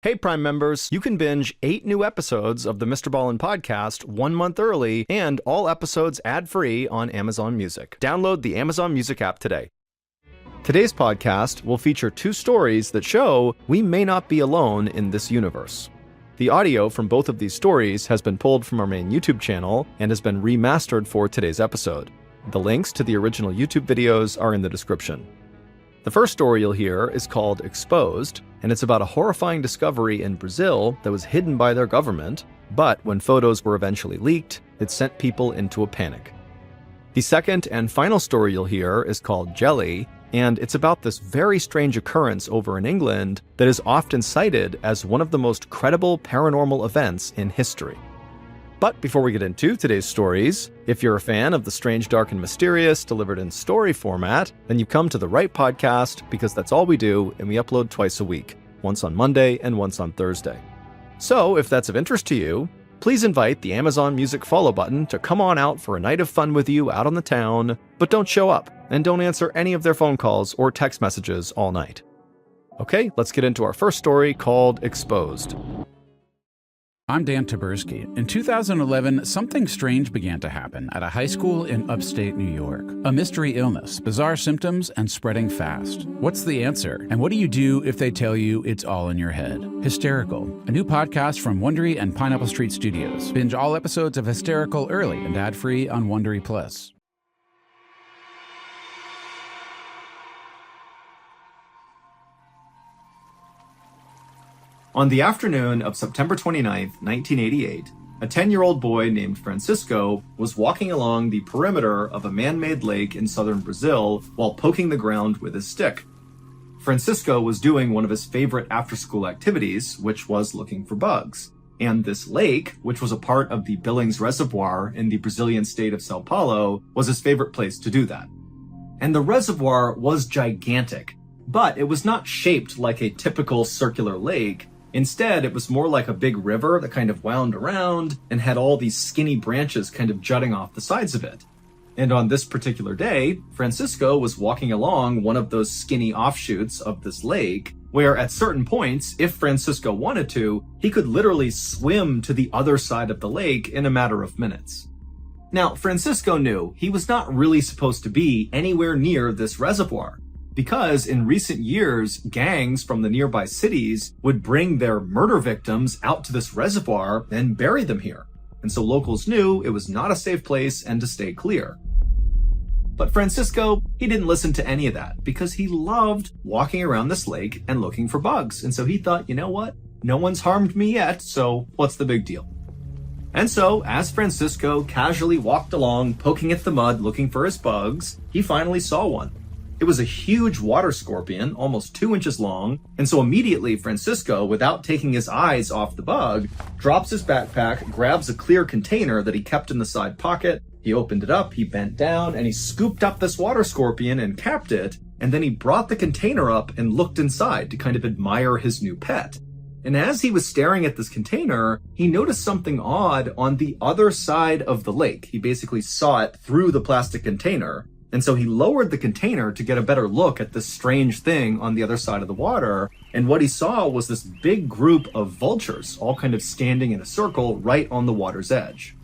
Hey, Prime members, you can binge 8 new episodes of the MrBallen Podcast 1 month early and all episodes ad-free on Amazon Music. Download the Amazon Music app today. Today's podcast will feature 2 stories that show we may not be alone in this universe. The audio from both of these stories has been pulled from our main YouTube channel and has been remastered for today's episode. The links to the original YouTube videos are in the description. The first story you'll hear is called Exposed, and it's about a horrifying discovery in Brazil that was hidden by their government, but when photos were eventually leaked, it sent people into a panic. The second and final story you'll hear is called Jelly, and it's about this very strange occurrence over in England that is often cited as one of the most credible paranormal events in history. But before we get into today's stories, if you're a fan of the strange, dark, and mysterious delivered in story format, then you've come to the right podcast because that's all we do, and we upload twice a week, once on Monday and once on Thursday. So if that's of interest to you, please invite the Amazon Music follow button to come on out for a night of fun with you out on the town, but don't show up and don't answer any of their phone calls or text messages all night. Okay, let's get into our first story called Exposed. I'm Dan Taberski. In 2011, something strange began to happen at a high school in upstate New York. A mystery illness, bizarre symptoms, and spreading fast. What's the answer? And what do you do if they tell you it's all in your head? Hysterical, a new podcast from Wondery and Pineapple Street Studios. Binge all episodes of Hysterical early and ad-free on Wondery Plus. On the afternoon of September 29, 1988, a 10-year-old boy named Francisco was walking along the perimeter of a man-made lake in southern Brazil while poking the ground with his stick. Francisco was doing one of his favorite after-school activities, which was looking for bugs. And this lake, which was a part of the Billings Reservoir in the Brazilian state of São Paulo, was his favorite place to do that. And the reservoir was gigantic, but it was not shaped like a typical circular lake. Instead, it was more like a big river that kind of wound around and had all these skinny branches kind of jutting off the sides of it. And on this particular day, Francisco was walking along one of those skinny offshoots of this lake, where at certain points, if Francisco wanted to, he could literally swim to the other side of the lake in a matter of minutes. Now, Francisco knew he was not really supposed to be anywhere near this reservoir, because in recent years, gangs from the nearby cities would bring their murder victims out to this reservoir and bury them here. And so locals knew it was not a safe place and to stay clear. But Francisco, he didn't listen to any of that because he loved walking around this lake and looking for bugs. And so he thought, you know what? No one's harmed me yet, so what's the big deal? And so, as Francisco casually walked along, poking at the mud, looking for his bugs, he finally saw one. It was a huge water scorpion, almost 2 inches long, and so immediately Francisco, without taking his eyes off the bug, drops his backpack, grabs a clear container that he kept in the side pocket, he opened it up, he bent down, and he scooped up this water scorpion and capped it, and then he brought the container up and looked inside to kind of admire his new pet. And as he was staring at this container, he noticed something odd on the other side of the lake. He basically saw it through the plastic container. And so he lowered the container to get a better look at this strange thing on the other side of the water. And what he saw was this big group of vultures, all kind of standing in a circle right on the water's edge.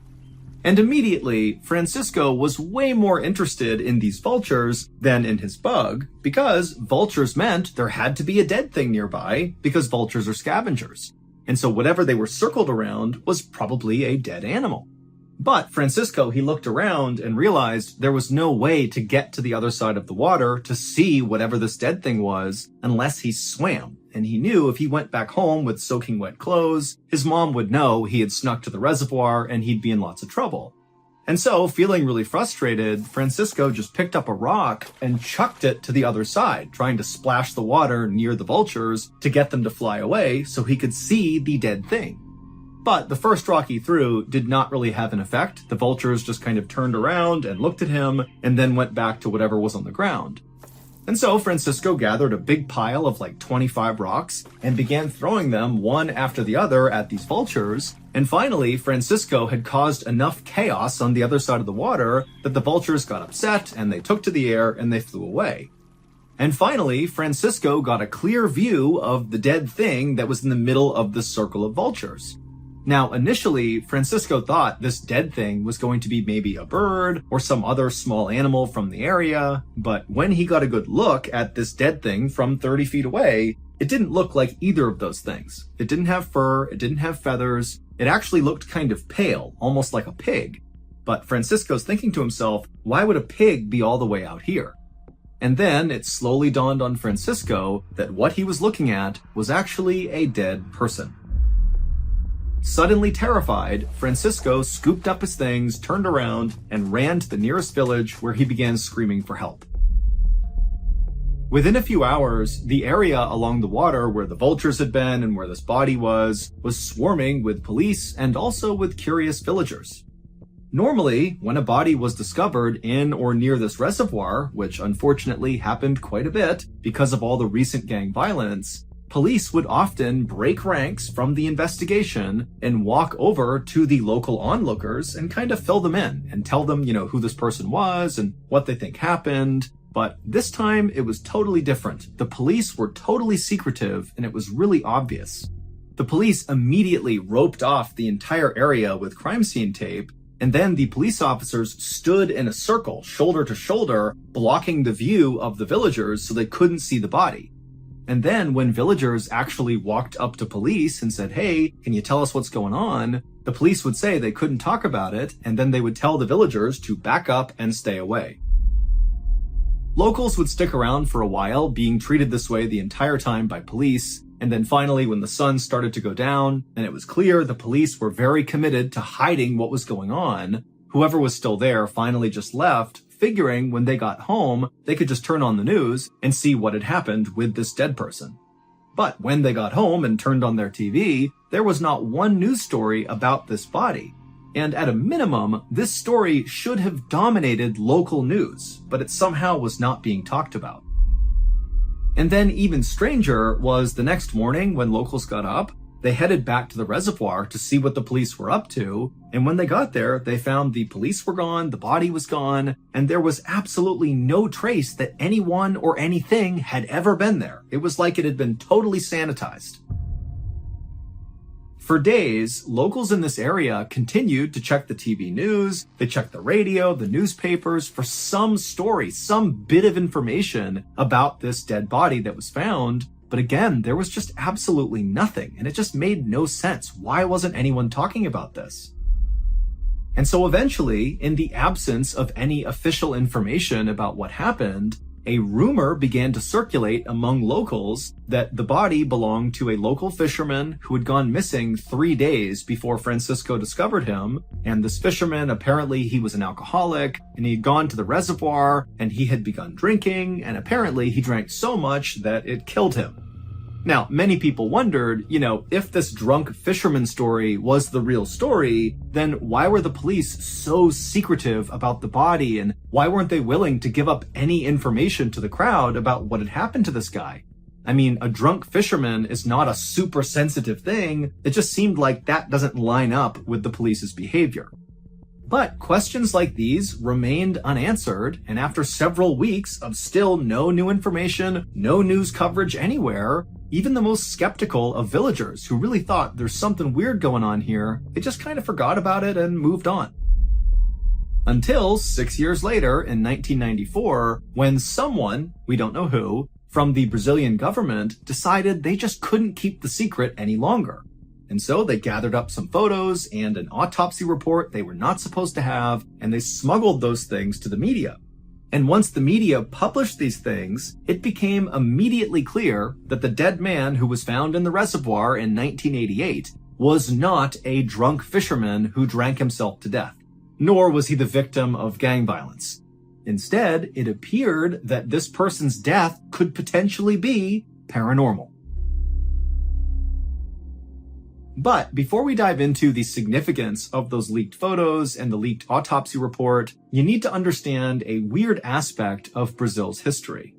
And immediately, Francisco was way more interested in these vultures than in his bug, because vultures meant there had to be a dead thing nearby, because vultures are scavengers. And so whatever they were circled around was probably a dead animal. But Francisco, he looked around and realized there was no way to get to the other side of the water to see whatever this dead thing was unless he swam. And he knew if he went back home with soaking wet clothes, his mom would know he had snuck to the reservoir and he'd be in lots of trouble. And so, feeling really frustrated, Francisco just picked up a rock and chucked it to the other side, trying to splash the water near the vultures to get them to fly away so he could see the dead thing. But the first rock he threw did not really have an effect. The vultures just kind of turned around and looked at him and then went back to whatever was on the ground. And so Francisco gathered a big pile of like 25 rocks and began throwing them one after the other at these vultures. And finally, Francisco had caused enough chaos on the other side of the water that the vultures got upset and they took to the air and they flew away. And finally, Francisco got a clear view of the dead thing that was in the middle of the circle of vultures. Now, initially, Francisco thought this dead thing was going to be maybe a bird or some other small animal from the area, but when he got a good look at this dead thing from 30 feet away, it didn't look like either of those things. It didn't have fur, it didn't have feathers, it actually looked kind of pale, almost like a pig. But Francisco's thinking to himself, why would a pig be all the way out here? And then it slowly dawned on Francisco that what he was looking at was actually a dead person. Suddenly terrified, Francisco scooped up his things, turned around, and ran to the nearest village where he began screaming for help. Within a few hours, the area along the water where the vultures had been and where this body was swarming with police and also with curious villagers. Normally, when a body was discovered in or near this reservoir, which unfortunately happened quite a bit because of all the recent gang violence, police would often break ranks from the investigation and walk over to the local onlookers and kind of fill them in and tell them, who this person was and what they think happened. But this time it was totally different. The police were totally secretive and it was really obvious. The police immediately roped off the entire area with crime scene tape, and then the police officers stood in a circle, shoulder to shoulder, blocking the view of the villagers so they couldn't see the body. And then when villagers actually walked up to police and said, hey, can you tell us what's going on? The police would say they couldn't talk about it, and then they would tell the villagers to back up and stay away. Locals would stick around for a while, being treated this way the entire time by police, and then finally when the sun started to go down and it was clear the police were very committed to hiding what was going on, whoever was still there finally just left, figuring when they got home, they could just turn on the news and see what had happened with this dead person. But when they got home and turned on their TV, there was not one news story about this body. And at a minimum, this story should have dominated local news, but it somehow was not being talked about. And then even stranger was the next morning when locals got up, they headed back to the reservoir to see what the police were up to, and when they got there, they found the police were gone, the body was gone, and there was absolutely no trace that anyone or anything had ever been there. It was like it had been totally sanitized. For days, locals in this area continued to check the TV news, they checked the radio, the newspapers for some story, some bit of information about this dead body that was found. But again, there was just absolutely nothing, and it just made no sense. Why wasn't anyone talking about this? And so eventually, in the absence of any official information about what happened, a rumor began to circulate among locals that the body belonged to a local fisherman who had gone missing 3 days before Francisco discovered him. And this fisherman, apparently he was an alcoholic, and he had gone to the reservoir and he had begun drinking, and apparently he drank so much that it killed him. Now, many people wondered, if this drunk fisherman story was the real story, then why were the police so secretive about the body, and why weren't they willing to give up any information to the crowd about what had happened to this guy? I mean, a drunk fisherman is not a super sensitive thing. It just seemed like that doesn't line up with the police's behavior. But questions like these remained unanswered, and after several weeks of still no new information, no news coverage anywhere, even the most skeptical of villagers who really thought there's something weird going on here, they just kind of forgot about it and moved on. Until 6 years later, in 1994, when someone, we don't know who, from the Brazilian government decided they just couldn't keep the secret any longer. And so they gathered up some photos and an autopsy report they were not supposed to have, and they smuggled those things to the media. And once the media published these things, it became immediately clear that the dead man who was found in the reservoir in 1988 was not a drunk fisherman who drank himself to death, nor was he the victim of gang violence. Instead, it appeared that this person's death could potentially be paranormal. But before we dive into the significance of those leaked photos and the leaked autopsy report, you need to understand a weird aspect of Brazil's history.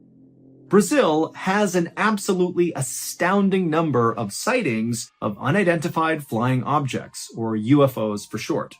Brazil has an absolutely astounding number of sightings of unidentified flying objects, or UFOs for short.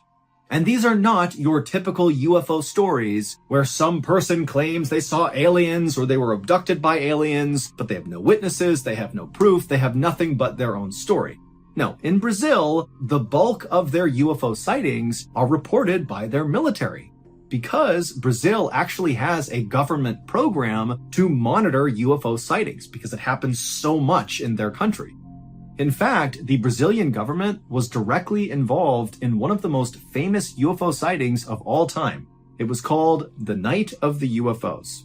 And these are not your typical UFO stories where some person claims they saw aliens or they were abducted by aliens, but they have no witnesses, they have no proof, they have nothing but their own story. No, in Brazil, the bulk of their UFO sightings are reported by their military, because Brazil actually has a government program to monitor UFO sightings because it happens so much in their country. In fact, the Brazilian government was directly involved in one of the most famous UFO sightings of all time. It was called the Night of the UFOs.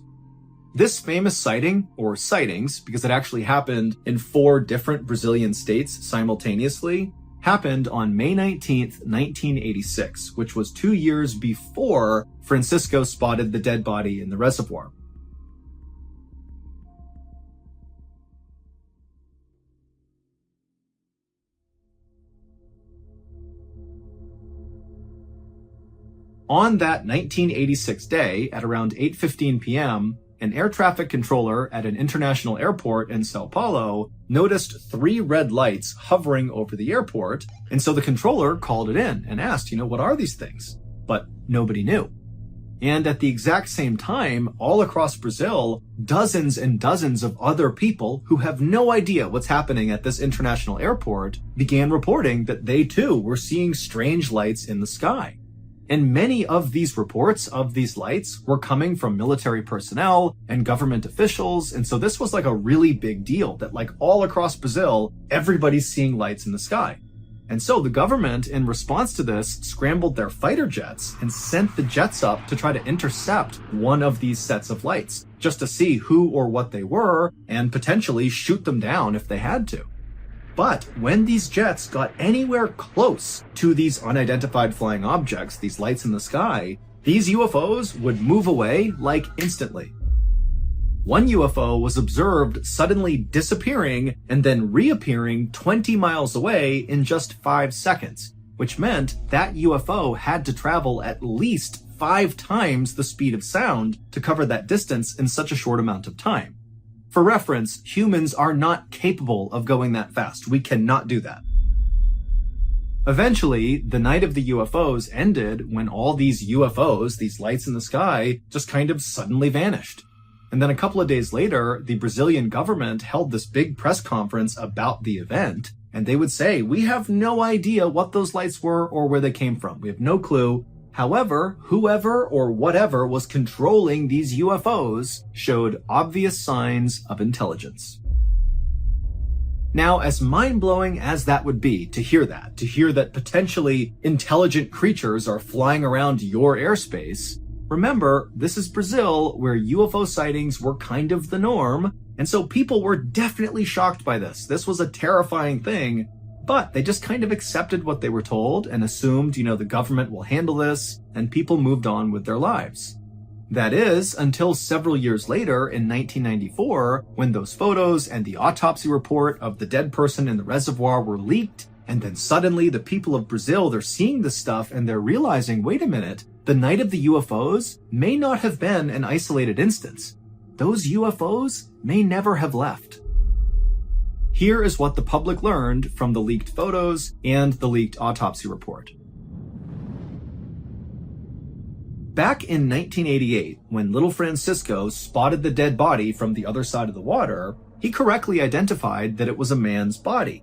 This famous sighting, or sightings, because it actually happened in 4 different Brazilian states simultaneously, happened on May 19th, 1986, which was 2 years before Francisco spotted the dead body in the reservoir. On that 1986 day, at around 8:15 p.m., an air traffic controller at an international airport in Sao Paulo noticed 3 red lights hovering over the airport, and so the controller called it in and asked, what are these things? But nobody knew. And at the exact same time, all across Brazil, dozens and dozens of other people who have no idea what's happening at this international airport began reporting that they too were seeing strange lights in the sky. And many of these reports of these lights were coming from military personnel and government officials. And so this was like a really big deal that all across Brazil, everybody's seeing lights in the sky. And so the government, in response to this, scrambled their fighter jets and sent the jets up to try to intercept one of these sets of lights, just to see who or what they were and potentially shoot them down if they had to. But when these jets got anywhere close to these unidentified flying objects, these lights in the sky, these UFOs would move away instantly. One UFO was observed suddenly disappearing and then reappearing 20 miles away in just 5 seconds, which meant that UFO had to travel at least 5 times the speed of sound to cover that distance in such a short amount of time. For reference, humans are not capable of going that fast. We cannot do that. Eventually, the night of the UFOs ended when all these UFOs, these lights in the sky, just kind of suddenly vanished. And then a couple of days later, the Brazilian government held this big press conference about the event, and they would say, we have no idea what those lights were or where they came from. We have no clue. However, whoever or whatever was controlling these UFOs showed obvious signs of intelligence. Now, as mind-blowing as that would be to hear that potentially intelligent creatures are flying around your airspace, remember, this is Brazil, where UFO sightings were kind of the norm, and so people were definitely shocked by this. This was a terrifying thing, but they just kind of accepted what they were told and assumed, the government will handle this, and people moved on with their lives. That is, until several years later in 1994, when those photos and the autopsy report of the dead person in the reservoir were leaked, and then suddenly the people of Brazil, they're seeing this stuff and they're realizing, wait a minute, the night of the UFOs may not have been an isolated instance. Those UFOs may never have left. Here is what the public learned from the leaked photos and the leaked autopsy report. Back in 1988, when little Francisco spotted the dead body from the other side of the water, he correctly identified that it was a man's body.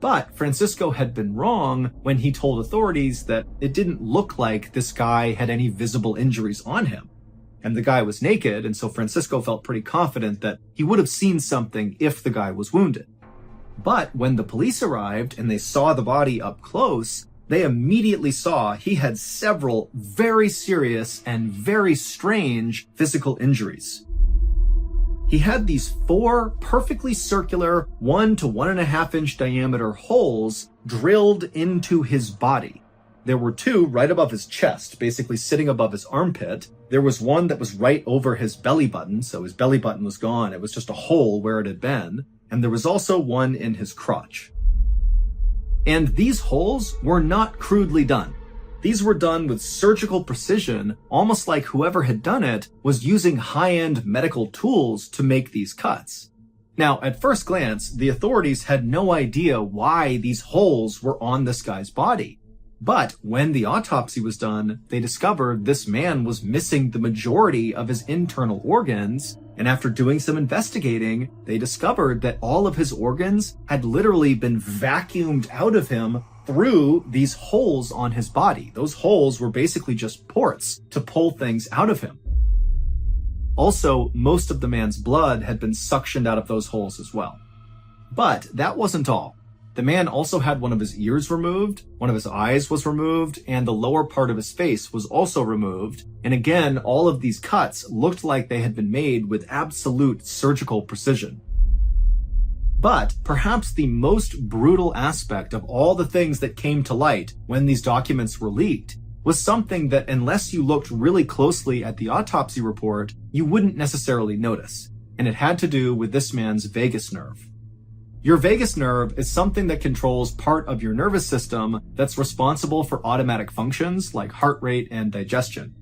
But Francisco had been wrong when he told authorities that it didn't look like this guy had any visible injuries on him. And the guy was naked, and so Francisco felt pretty confident that he would have seen something if the guy was wounded. But when the police arrived and they saw the body up close, they immediately saw he had several very serious and very strange physical injuries. He had these 4 perfectly circular 1 to 1.5 inch diameter holes drilled into his body. There were 2 right above his chest, basically sitting above his armpit. There was one that was right over his belly button, so his belly button was gone. It was just a hole where it had been. And there was also one in his crotch. And these holes were not crudely done. These were done with surgical precision, almost like whoever had done it was using high-end medical tools to make these cuts. Now, at first glance, the authorities had no idea why these holes were on this guy's body. But when the autopsy was done, they discovered this man was missing the majority of his internal organs, and after doing some investigating, they discovered that all of his organs had literally been vacuumed out of him through these holes on his body. Those holes were basically just ports to pull things out of him. Also, most of the man's blood had been suctioned out of those holes as well. But that wasn't all. The man also had one of his ears removed, one of his eyes was removed, and the lower part of his face was also removed. And again, all of these cuts looked like they had been made with absolute surgical precision. But perhaps the most brutal aspect of all the things that came to light when these documents were leaked was something that, unless you looked really closely at the autopsy report, you wouldn't necessarily notice. And it had to do with this man's vagus nerve. Your vagus nerve is something that controls part of your nervous system that's responsible for automatic functions like heart rate and digestion.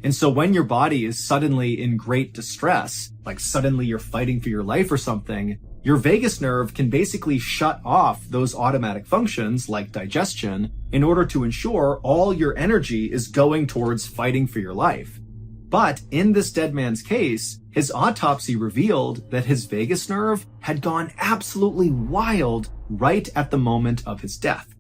And so when your body is suddenly in great distress, like suddenly you're fighting for your life or something, your vagus nerve can basically shut off those automatic functions like digestion in order to ensure all your energy is going towards fighting for your life. But in this dead man's case, his autopsy revealed that his vagus nerve had gone absolutely wild right at the moment of his death.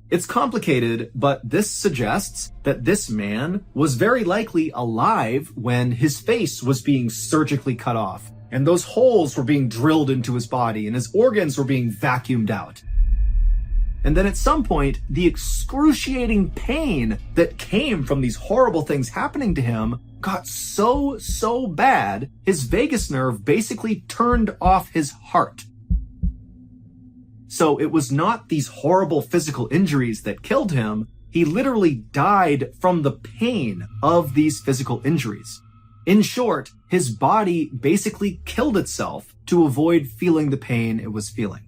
It's complicated, but this suggests that this man was very likely alive when his face was being surgically cut off, and those holes were being drilled into his body, and his organs were being vacuumed out. And then at some point, the excruciating pain that came from these horrible things happening to him got so bad, his vagus nerve basically turned off his heart. So it was not these horrible physical injuries that killed him. He literally died from the pain of these physical injuries. In short, his body basically killed itself to avoid feeling the pain it was feeling.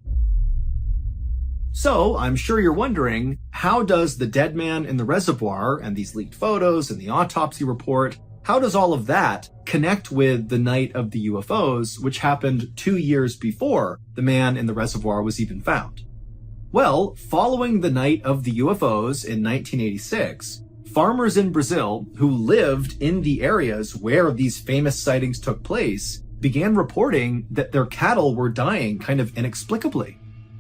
So, I'm sure you're wondering, how does the dead man in the reservoir and these leaked photos and the autopsy report, how does all of that connect with the night of the UFOs, which happened 2 years before the man in the reservoir was even found? Well, following the night of the UFOs in 1986, farmers in Brazil who lived in the areas where these famous sightings took place began reporting that their cattle were dying kind of inexplicably.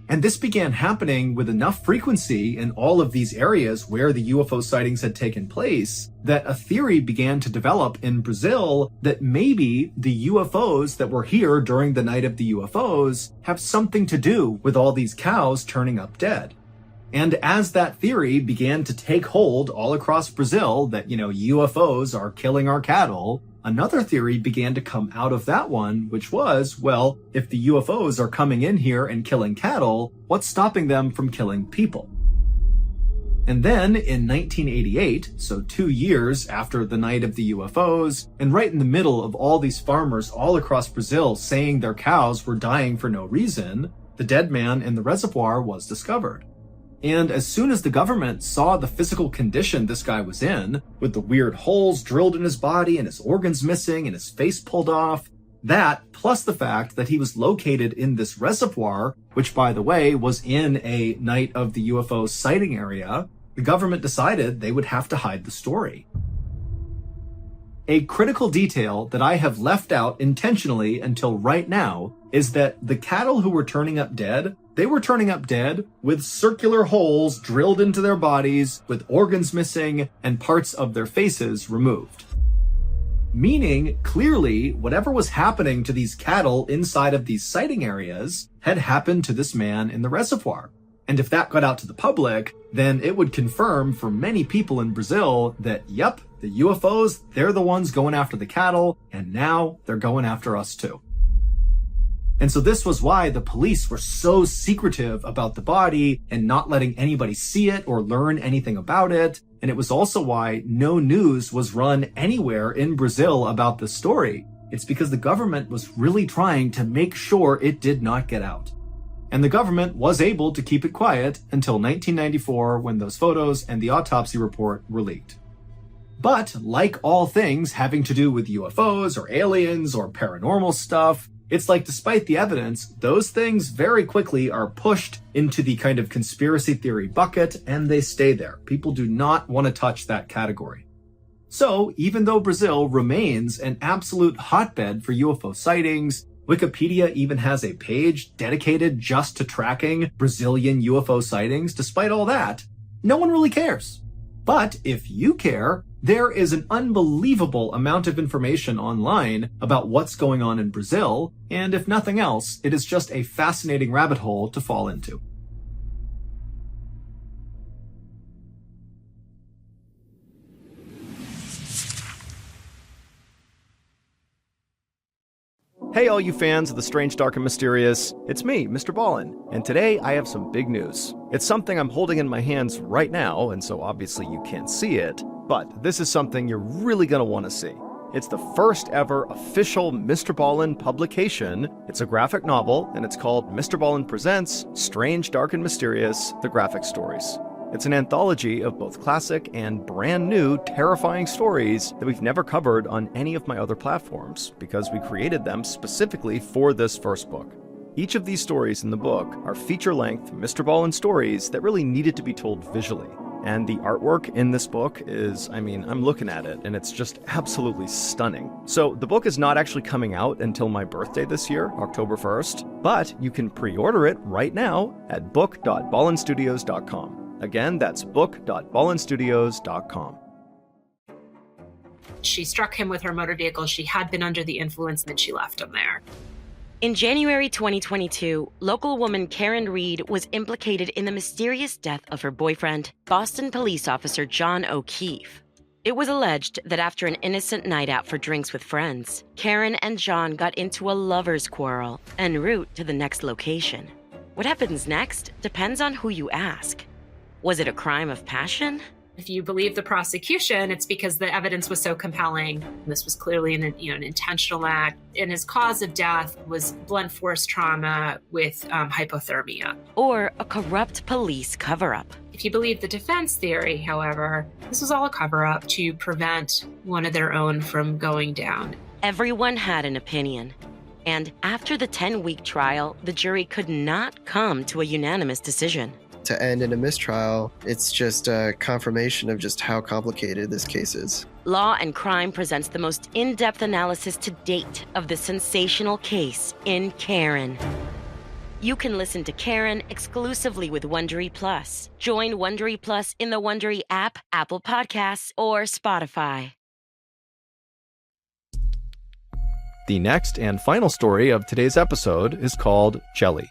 And this began happening with enough frequency in all of these areas where the UFO sightings had taken place that a theory began to develop in Brazil that maybe the UFOs that were here during the night of the UFOs have something to do with all these cows turning up dead. And as that theory began to take hold all across Brazil that, UFOs are killing our cattle, another theory began to come out of that one, which was, well, if the UFOs are coming in here and killing cattle, what's stopping them from killing people? And then in 1988, so 2 years after the night of the UFOs, and right in the middle of all these farmers all across Brazil saying their cows were dying for no reason, the dead man in the reservoir was discovered. And as soon as the government saw the physical condition this guy was in, with the weird holes drilled in his body and his organs missing and his face pulled off, that, plus the fact that he was located in this reservoir, which by the way was in a night of the UFO sighting area, the government decided they would have to hide the story. A critical detail that I have left out intentionally until right now is that the cattle who were turning up dead, they were turning up dead with circular holes drilled into their bodies, with organs missing and parts of their faces removed. Meaning, clearly, whatever was happening to these cattle inside of these sighting areas had happened to this man in the reservoir. And if that got out to the public, then it would confirm for many people in Brazil that, yep, the UFOs, they're the ones going after the cattle, and now they're going after us too. And so this was why the police were so secretive about the body and not letting anybody see it or learn anything about it. And it was also why no news was run anywhere in Brazil about this story. It's because the government was really trying to make sure it did not get out. And the government was able to keep it quiet until 1994 when those photos and the autopsy report were leaked. But like all things having to do with UFOs or aliens or paranormal stuff, It's like, despite the evidence, those things very quickly are pushed into the kind of conspiracy theory bucket, and they stay there. People do not want to touch that category. So, even though Brazil remains an absolute hotbed for UFO sightings, Wikipedia even has a page dedicated just to tracking Brazilian UFO sightings. Despite all that, no one really cares. But if you care, there is an unbelievable amount of information online about what's going on in Brazil, and if nothing else, it is just a fascinating rabbit hole to fall into. Hey all you fans of the strange, dark, and mysterious, it's me, MrBallen, and today I have some big news. It's something I'm holding in my hands right now, and so obviously you can't see it, but this is something you're really gonna want to see. It's the first ever official MrBallen publication. It's a graphic novel, and it's called MrBallen Presents Strange, Dark, and Mysterious, The Graphic Stories. It's an anthology of both classic and brand new terrifying stories that we've never covered on any of my other platforms, because we created them specifically for this first book. Each of these stories in the book are feature-length MrBallen stories that really needed to be told visually. And the artwork in this book is, I'm looking at it, and it's just absolutely stunning. So the book is not actually coming out until my birthday this year, October 1st, but you can pre-order it right now at book.ballenstudios.com. Again, that's book.ballenstudios.com. She struck him with her motor vehicle. She had been under the influence, and then she left him there. In January 2022, local woman Karen Reed was implicated in the mysterious death of her boyfriend, Boston police officer John O'Keefe. It was alleged that after an innocent night out for drinks with friends, Karen and John got into a lover's quarrel en route to the next location. What happens next depends on who you ask. Was it a crime of passion? If you believe the prosecution, it's because the evidence was so compelling. This was clearly an intentional act, and his cause of death was blunt force trauma with hypothermia. Or a corrupt police cover-up? If you believe the defense theory, however, this was all a cover-up to prevent one of their own from going down. Everyone had an opinion. And after the 10-week trial, the jury could not come to a unanimous decision. To end in a mistrial, it's just a confirmation of just how complicated this case is. Law and Crime presents the most in-depth analysis to date of the sensational case in Karen. You can listen to Karen exclusively with Wondery Plus. Join Wondery Plus in the Wondery app, Apple Podcasts, or Spotify. The next and final story of today's episode is called Jelly.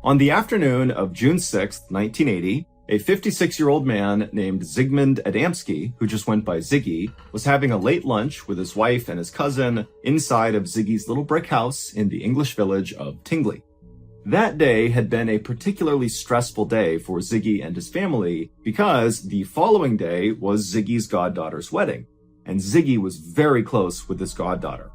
On the afternoon of June 6, 1980, a 56-year-old man named Zygmunt Adamski, who just went by Ziggy, was having a late lunch with his wife and his cousin inside of Ziggy's little brick house in the English village of Tingley. That day had been a particularly stressful day for Ziggy and his family because the following day was Ziggy's goddaughter's wedding, and Ziggy was very close with his goddaughter.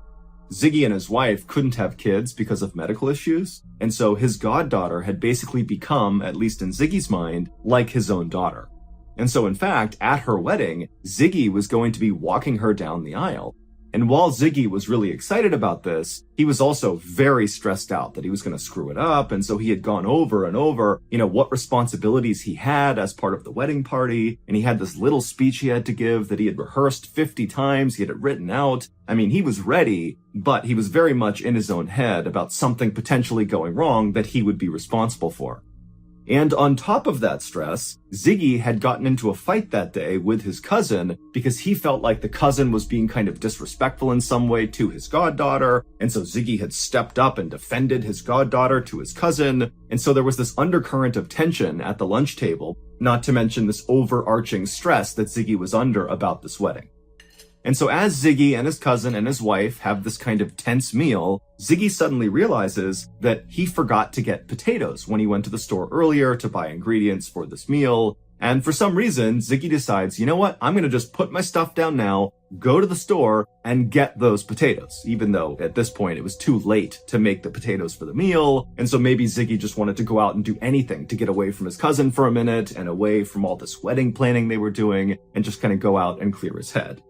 Ziggy and his wife couldn't have kids because of medical issues, and so his goddaughter had basically become, at least in Ziggy's mind, like his own daughter. And so in fact, at her wedding, Ziggy was going to be walking her down the aisle. And while Ziggy was really excited about this, he was also very stressed out that he was going to screw it up. And so he had gone over and over, what responsibilities he had as part of the wedding party. And he had this little speech he had to give that he had rehearsed 50 times. He had it written out. He was ready, but he was very much in his own head about something potentially going wrong that he would be responsible for. And on top of that stress, Ziggy had gotten into a fight that day with his cousin because he felt like the cousin was being kind of disrespectful in some way to his goddaughter. And so Ziggy had stepped up and defended his goddaughter to his cousin. And so there was this undercurrent of tension at the lunch table, not to mention this overarching stress that Ziggy was under about this wedding. And so as Ziggy and his cousin and his wife have this kind of tense meal, Ziggy suddenly realizes that he forgot to get potatoes when he went to the store earlier to buy ingredients for this meal. And for some reason, Ziggy decides, you know what? I'm going to just put my stuff down now. go to the store and get those potatoes, even though at this point it was too late to make the potatoes for the meal. And so maybe Ziggy just wanted to go out and do anything to get away from his cousin for a minute and away from all this wedding planning they were doing and just kind of go out and clear his head.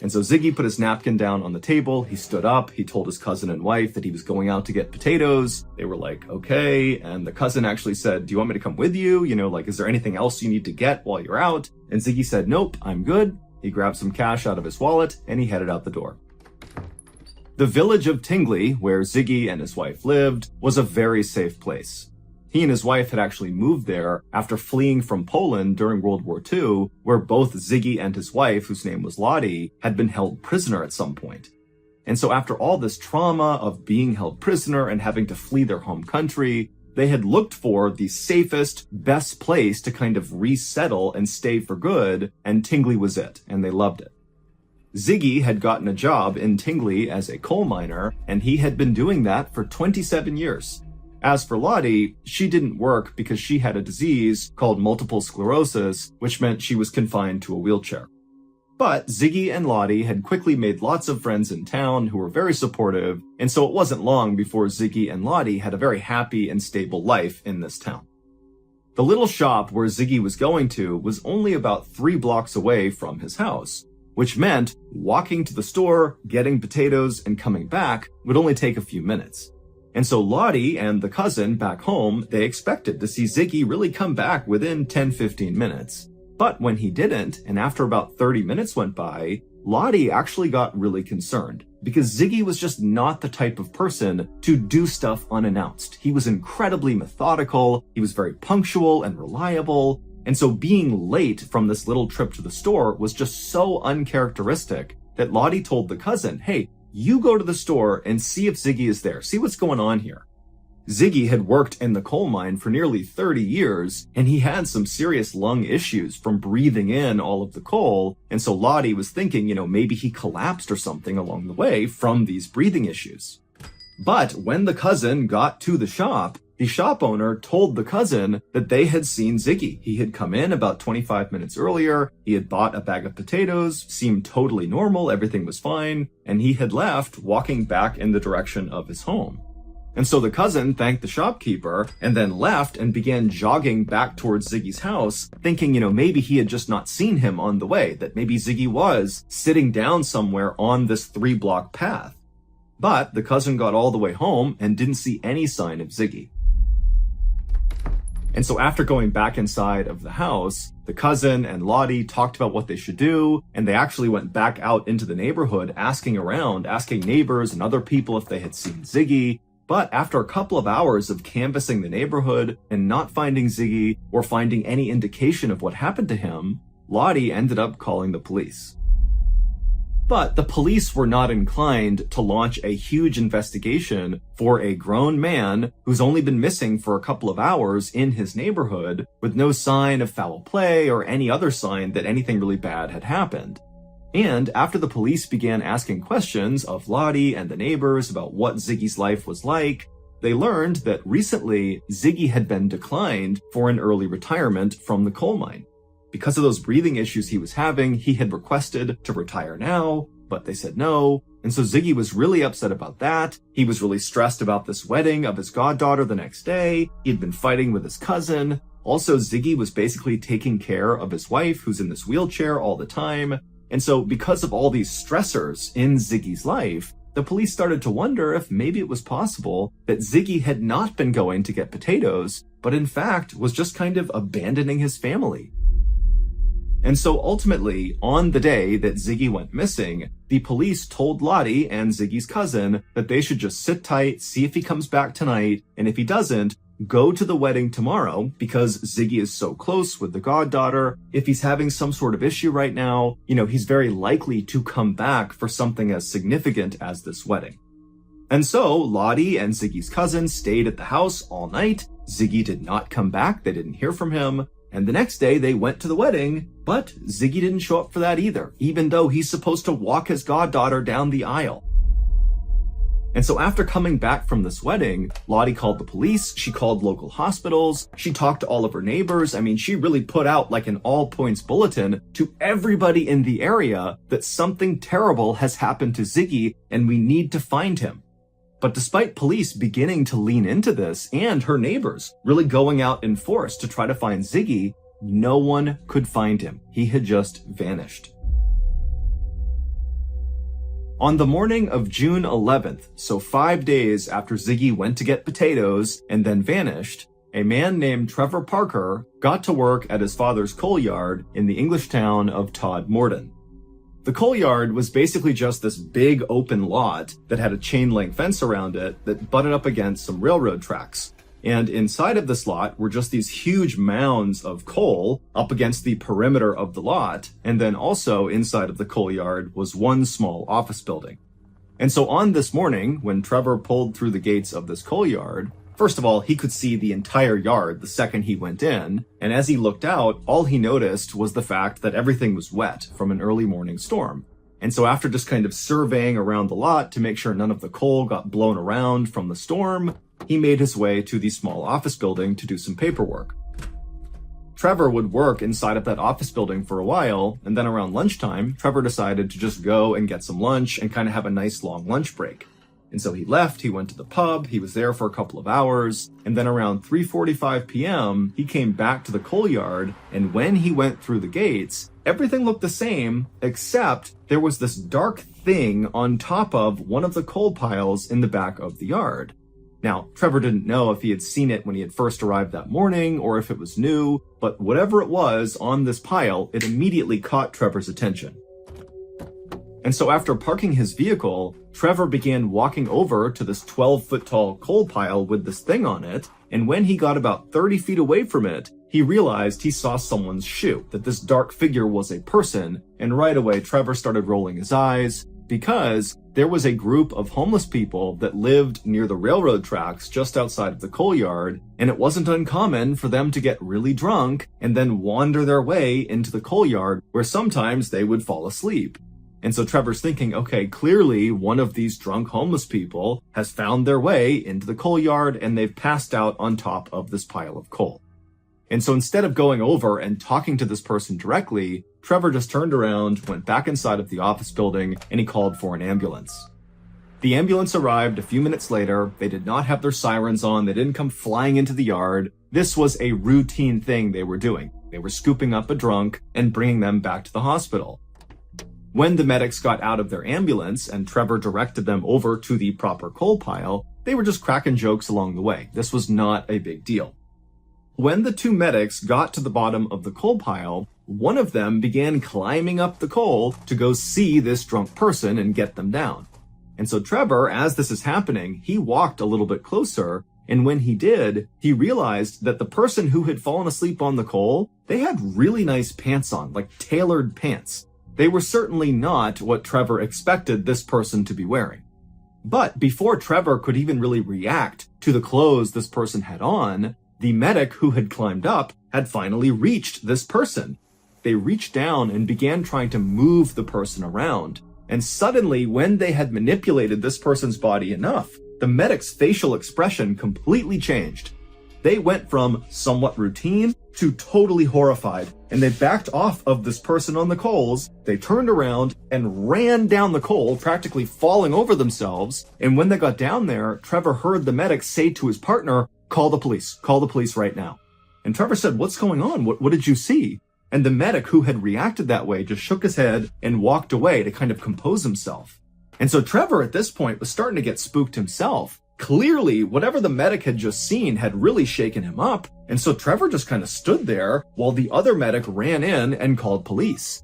And so Ziggy put his napkin down on the table. He stood up. He told his cousin and wife that he was going out to get potatoes. They were like, okay. And the cousin actually said, do you want me to come with you? Is there anything else you need to get while you're out? And Ziggy said, nope, I'm good. He grabbed some cash out of his wallet and he headed out the door. The village of Tingley, where Ziggy and his wife lived, was a very safe place. He and his wife had actually moved there after fleeing from Poland during World War II, where both Ziggy and his wife, whose name was Lottie, had been held prisoner at some point. And so after all this trauma of being held prisoner and having to flee their home country, they had looked for the safest, best place to kind of resettle and stay for good, and Tingley was it, and they loved it. Ziggy had gotten a job in Tingley as a coal miner, and he had been doing that for 27 years. As for Lottie, she didn't work because she had a disease called multiple sclerosis, which meant she was confined to a wheelchair. But Ziggy and Lottie had quickly made lots of friends in town who were very supportive, and so it wasn't long before Ziggy and Lottie had a very happy and stable life in this town. The little shop where Ziggy was going to was only about 3 blocks away from his house, which meant walking to the store, getting potatoes, and coming back would only take a few minutes. And so Lottie and the cousin back home, they expected to see Ziggy really come back within 10-15 minutes. But when he didn't, and after about 30 minutes went by, Lottie actually got really concerned because Ziggy was just not the type of person to do stuff unannounced. He was incredibly methodical, he was very punctual and reliable, and so being late from this little trip to the store was just so uncharacteristic that Lottie told the cousin, hey, you go to the store and see if Ziggy is there. See what's going on here. Ziggy had worked in the coal mine for nearly 30 years, and he had some serious lung issues from breathing in all of the coal. And so Lottie was thinking, maybe he collapsed or something along the way from these breathing issues. But when the cousin got to the shop owner told the cousin that they had seen Ziggy. He had come in about 25 minutes earlier. He had bought a bag of potatoes, seemed totally normal. Everything was fine. And he had left, walking back in the direction of his home. And so the cousin thanked the shopkeeper and then left and began jogging back towards Ziggy's house, thinking, maybe he had just not seen him on the way, that maybe Ziggy was sitting down somewhere on this 3-block path. But the cousin got all the way home and didn't see any sign of Ziggy. And so after going back inside of the house, the cousin and Lottie talked about what they should do, and they actually went back out into the neighborhood asking around, asking neighbors and other people if they had seen Ziggy. But after a couple of hours of canvassing the neighborhood and not finding Ziggy or finding any indication of what happened to him, Lottie ended up calling the police. But the police were not inclined to launch a huge investigation for a grown man who's only been missing for a couple of hours in his neighborhood with no sign of foul play or any other sign that anything really bad had happened. And after the police began asking questions of Lottie and the neighbors about what Ziggy's life was like, they learned that recently Ziggy had been declined for an early retirement from the coal mine. Because of those breathing issues he was having, he had requested to retire now, but they said no. And so Ziggy was really upset about that. He was really stressed about this wedding of his goddaughter the next day. He had been fighting with his cousin. Also, Ziggy was basically taking care of his wife, who's in this wheelchair all the time. And so because of all these stressors in Ziggy's life, the police started to wonder if maybe it was possible that Ziggy had not been going to get potatoes, but in fact was just kind of abandoning his family. And so ultimately, on the day that Ziggy went missing, the police told Lottie and Ziggy's cousin that they should just sit tight, see if he comes back tonight, and if he doesn't, go to the wedding tomorrow because Ziggy is so close with the goddaughter. If he's having some sort of issue right now, he's very likely to come back for something as significant as this wedding. And so Lottie and Ziggy's cousin stayed at the house all night. Ziggy did not come back. They didn't hear from him. And the next day they went to the wedding, but Ziggy didn't show up for that either, even though he's supposed to walk his goddaughter down the aisle. And so after coming back from this wedding, Lottie called the police, she called local hospitals, she talked to all of her neighbors. I mean, she really put out like an all-points bulletin to everybody in the area that something terrible has happened to Ziggy and we need to find him. But despite police beginning to lean into this and her neighbors really going out in force to try to find Ziggy, no one could find him. He had just vanished. On the morning of June 11th, so 5 days after Ziggy went to get potatoes and then vanished, a man named Trevor Parker got to work at his father's coal yard in the English town of Todmorden. The coal yard was basically just this big open lot that had a chain-link fence around it that butted up against some railroad tracks. And inside of this lot were just these huge mounds of coal up against the perimeter of the lot. And then also inside of the coal yard was one small office building. And so on this morning, when Trevor pulled through the gates of this coal yard, first of all, he could see the entire yard the second he went in. And as he looked out, all he noticed was the fact that everything was wet from an early morning storm. And so after just kind of surveying around the lot to make sure none of the coal got blown around from the storm, he made his way to the small office building to do some paperwork. Trevor would work inside of that office building for a while, and then around lunchtime, Trevor decided to just go and get some lunch and kind of have a nice long lunch break. And so he left, he went to the pub, he was there for a couple of hours, and then around 3:45 p.m., he came back to the coal yard, and when he went through the gates, everything looked the same, except there was this dark thing on top of one of the coal piles in the back of the yard. Now, Trevor didn't know if he had seen it when he had first arrived that morning or if it was new, but whatever it was on this pile, it immediately caught Trevor's attention. And so after parking his vehicle, Trevor began walking over to this 12-foot-tall coal pile with this thing on it, and when he got about 30 feet away from it, he realized he saw someone's shoe, that this dark figure was a person, and right away Trevor started rolling his eyes, because there was a group of homeless people that lived near the railroad tracks just outside of the coal yard, and it wasn't uncommon for them to get really drunk and then wander their way into the coal yard, where sometimes they would fall asleep. And so Trevor's thinking, okay, clearly one of these drunk homeless people has found their way into the coal yard and they've passed out on top of this pile of coal. And so instead of going over and talking to this person directly, Trevor just turned around, went back inside of the office building, and he called for an ambulance. The ambulance arrived a few minutes later. They did not have their sirens on. They didn't come flying into the yard. This was a routine thing they were doing. They were scooping up a drunk and bringing them back to the hospital. When the medics got out of their ambulance and Trevor directed them over to the proper coal pile, they were just cracking jokes along the way. This was not a big deal. When the two medics got to the bottom of the coal pile, one of them began climbing up the coal to go see this drunk person and get them down. And so Trevor, as this is happening, he walked a little bit closer, and when he did, he realized that the person who had fallen asleep on the coal, they had really nice pants on, like tailored pants. They were certainly not what Trevor expected this person to be wearing. But before Trevor could even really react to the clothes this person had on, the medic who had climbed up had finally reached this person. They reached down and began trying to move the person around. And suddenly, when they had manipulated this person's body enough, the medic's facial expression completely changed. They went from somewhat routine to totally horrified, and they backed off of this person on the coals. They turned around and ran down the coal, practically falling over themselves. And when they got down there, Trevor heard the medic say to his partner, call the police right now. And Trevor said, what's going on? What did you see? And the medic who had reacted that way just shook his head and walked away to kind of compose himself. And so Trevor at this point was starting to get spooked himself. Clearly, whatever the medic had just seen had really shaken him up. And so Trevor just kind of stood there while the other medic ran in and called police.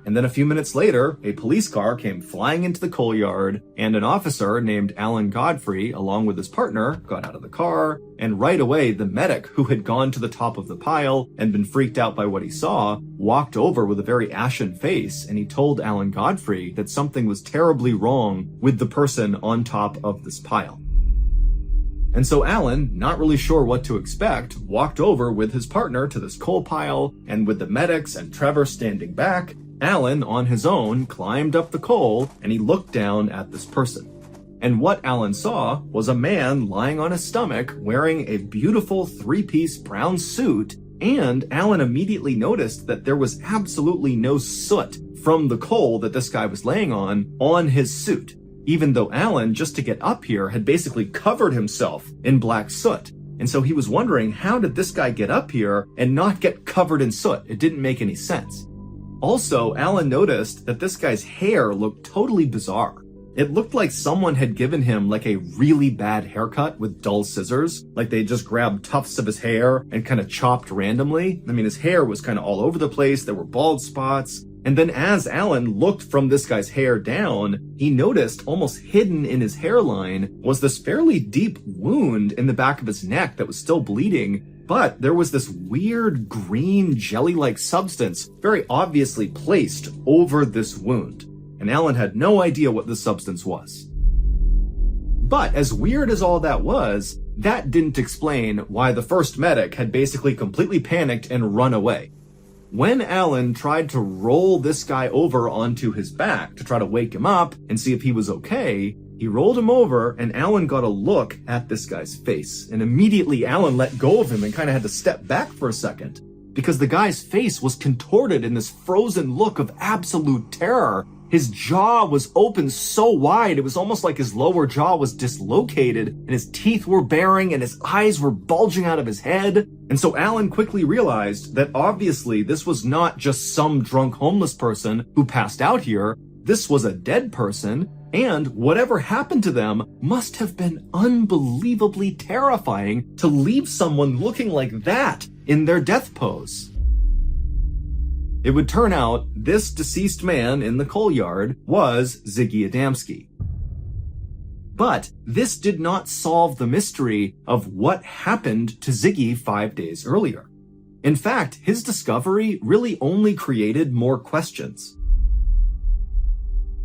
And then a few minutes later, a police car came flying into the coal yard, and an officer named Alan Godfrey, along with his partner, got out of the car, and right away, the medic, who had gone to the top of the pile and been freaked out by what he saw, walked over with a very ashen face, and he told Alan Godfrey that something was terribly wrong with the person on top of this pile. And so Alan, not really sure what to expect, walked over with his partner to this coal pile, and with the medics and Trevor standing back, Alan, on his own, climbed up the coal and he looked down at this person. And what Alan saw was a man lying on his stomach wearing a beautiful three-piece brown suit, and Alan immediately noticed that there was absolutely no soot from the coal that this guy was laying on his suit. Even though Alan, just to get up here, had basically covered himself in black soot. And so he was wondering, how did this guy get up here and not get covered in soot? It didn't make any sense. Also, Alan noticed that this guy's hair looked totally bizarre. It looked like someone had given him like a really bad haircut with dull scissors. Like they just grabbed tufts of his hair and kind of chopped randomly. I mean, his hair was kind of all over the place. There were bald spots. And then as Alan looked from this guy's hair down, he noticed almost hidden in his hairline was this fairly deep wound in the back of his neck that was still bleeding, but there was this weird green jelly-like substance very obviously placed over this wound. And Alan had no idea what this substance was. But as weird as all that was, that didn't explain why the first medic had basically completely panicked and run away. When Alan tried to roll this guy over onto his back to try to wake him up and see if he was okay, he rolled him over and Alan got a look at this guy's face. And immediately Alan let go of him and kind of had to step back for a second because the guy's face was contorted in this frozen look of absolute terror. His jaw was open so wide, it was almost like his lower jaw was dislocated and his teeth were baring and his eyes were bulging out of his head. And so Alan quickly realized that obviously this was not just some drunk homeless person who passed out here. This was a dead person, and whatever happened to them must have been unbelievably terrifying to leave someone looking like that in their death pose. It would turn out this deceased man in the coal yard was Ziggy Adamski. But this did not solve the mystery of what happened to Ziggy 5 days earlier. In fact, his discovery really only created more questions.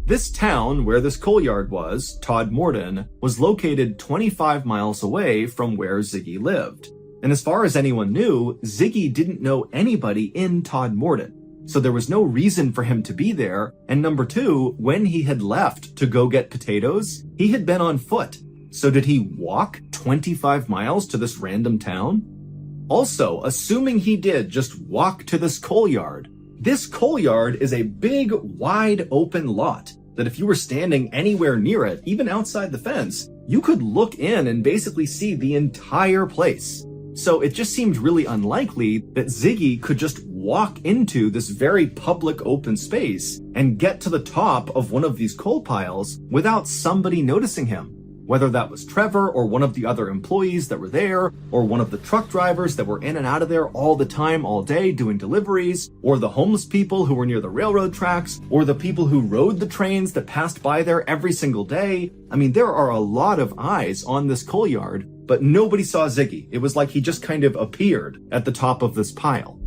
This town where this coal yard was, Todmorden, was located 25 miles away from where Ziggy lived. And as far as anyone knew, Ziggy didn't know anybody in Todmorden. So there was no reason for him to be there. And number two, when he had left to go get potatoes, he had been on foot. So did he walk 25 miles to this random town? Also, assuming he did just walk to this coal yard, this coal yard is a big, wide open lot that if you were standing anywhere near it, even outside the fence, you could look in and basically see the entire place. So it just seemed really unlikely that Ziggy could just walk into this very public open space and get to the top of one of these coal piles without somebody noticing him. Whether that was Trevor or one of the other employees that were there, or one of the truck drivers that were in and out of there all the time, all day doing deliveries, or the homeless people who were near the railroad tracks, or the people who rode the trains that passed by there every single day. I mean, there are a lot of eyes on this coal yard, but nobody saw Ziggy. It was like he just kind of appeared at the top of this pile.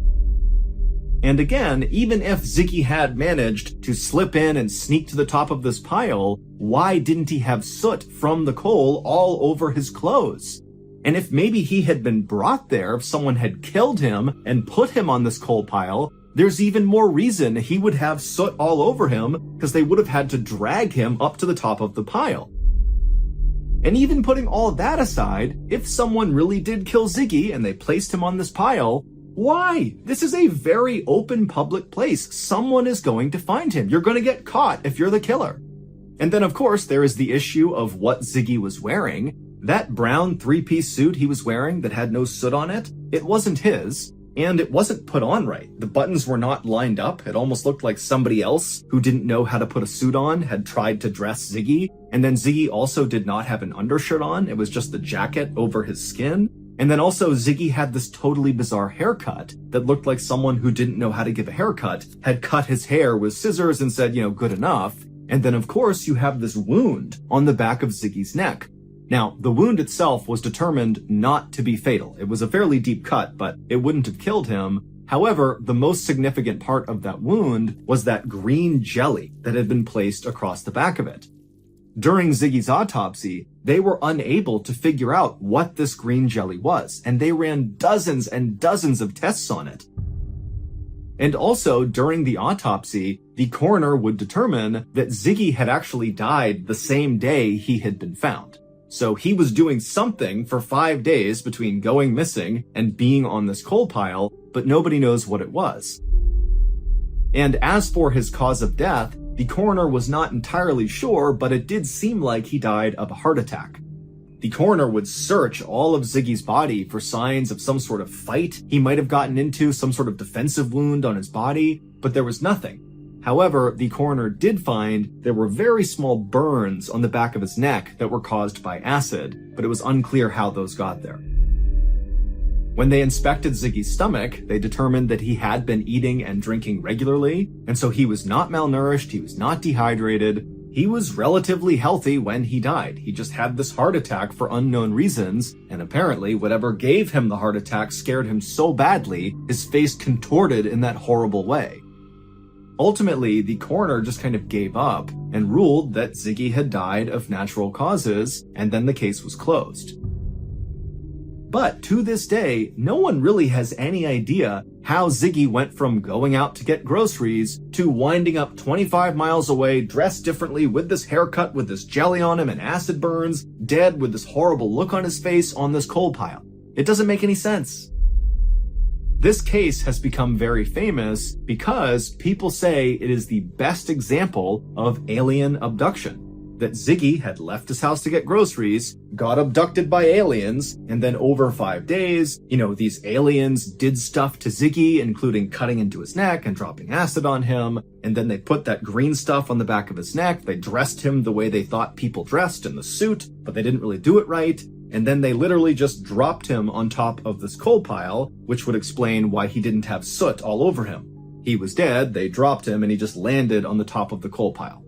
And again, even if Ziggy had managed to slip in and sneak to the top of this pile, why didn't he have soot from the coal all over his clothes? And if maybe he had been brought there, if someone had killed him and put him on this coal pile, there's even more reason he would have soot all over him because they would have had to drag him up to the top of the pile. And even putting all that aside, if someone really did kill Ziggy and they placed him on this pile, why? This is a very open public place. Someone is going to find him. You're going to get caught if you're the killer. And then, of course, there is the issue of what Ziggy was wearing. That brown three-piece suit he was wearing that had no soot on it, it wasn't his, and it wasn't put on right. The buttons were not lined up. It almost looked like somebody else who didn't know how to put a suit on had tried to dress Ziggy. And then Ziggy also did not have an undershirt on. It was just the jacket over his skin. And then also Ziggy had this totally bizarre haircut that looked like someone who didn't know how to give a haircut had cut his hair with scissors and said, good enough. And then of course you have this wound on the back of Ziggy's neck. Now, the wound itself was determined not to be fatal. It was a fairly deep cut, but it wouldn't have killed him. However, the most significant part of that wound was that green jelly that had been placed across the back of it. During Ziggy's autopsy, they were unable to figure out what this green jelly was, and they ran dozens and dozens of tests on it. And also, during the autopsy, the coroner would determine that Ziggy had actually died the same day he had been found. So he was doing something for 5 days between going missing and being on this coal pile, but nobody knows what it was. And as for his cause of death, the coroner was not entirely sure, but it did seem like he died of a heart attack. The coroner would search all of Ziggy's body for signs of some sort of fight he might have gotten into, some sort of defensive wound on his body, but there was nothing. However, the coroner did find there were very small burns on the back of his neck that were caused by acid, but it was unclear how those got there. When they inspected Ziggy's stomach, they determined that he had been eating and drinking regularly, and so he was not malnourished, he was not dehydrated. He was relatively healthy when he died. He just had this heart attack for unknown reasons, and apparently whatever gave him the heart attack scared him so badly, his face contorted in that horrible way. Ultimately, the coroner just kind of gave up and ruled that Ziggy had died of natural causes, and then the case was closed. But to this day, no one really has any idea how Ziggy went from going out to get groceries to winding up 25 miles away, dressed differently, with this haircut, with this jelly on him and acid burns, dead with this horrible look on his face on this coal pile. It doesn't make any sense. This case has become very famous because people say it is the best example of alien abduction. That Ziggy had left his house to get groceries, got abducted by aliens, and then over 5 days, these aliens did stuff to Ziggy, including cutting into his neck and dropping acid on him, and then they put that green stuff on the back of his neck, they dressed him the way they thought people dressed in the suit, but they didn't really do it right, and then they literally just dropped him on top of this coal pile, which would explain why he didn't have soot all over him. He was dead, they dropped him, and he just landed on the top of the coal pile.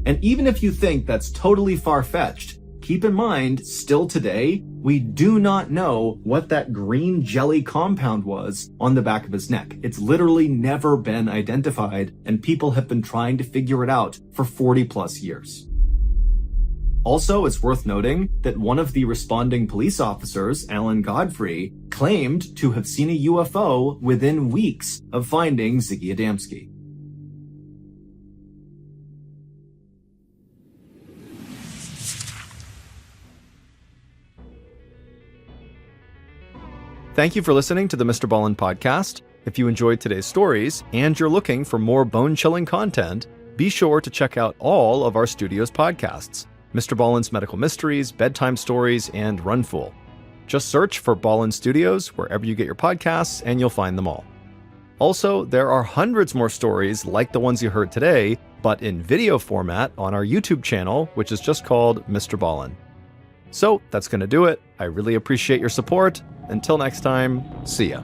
And even if you think that's totally far-fetched, keep in mind, still today, we do not know what that green jelly compound was on the back of his neck. It's literally never been identified, and people have been trying to figure it out for 40 plus years. Also, it's worth noting that one of the responding police officers, Alan Godfrey, claimed to have seen a UFO within weeks of finding Ziggy Adamski. Thank you for listening to the MrBallen Podcast. If you enjoyed today's stories and you're looking for more bone-chilling content, be sure to check out all of our studio's podcasts, Mr. Ballen's Medical Mysteries, Bedtime Stories, and Runful. Just search for Ballen Studios wherever you get your podcasts and you'll find them all. Also, there are hundreds more stories like the ones you heard today, but in video format on our YouTube channel, which is just called Mr. Ballen. So that's going to do it. I really appreciate your support. Until next time, see ya.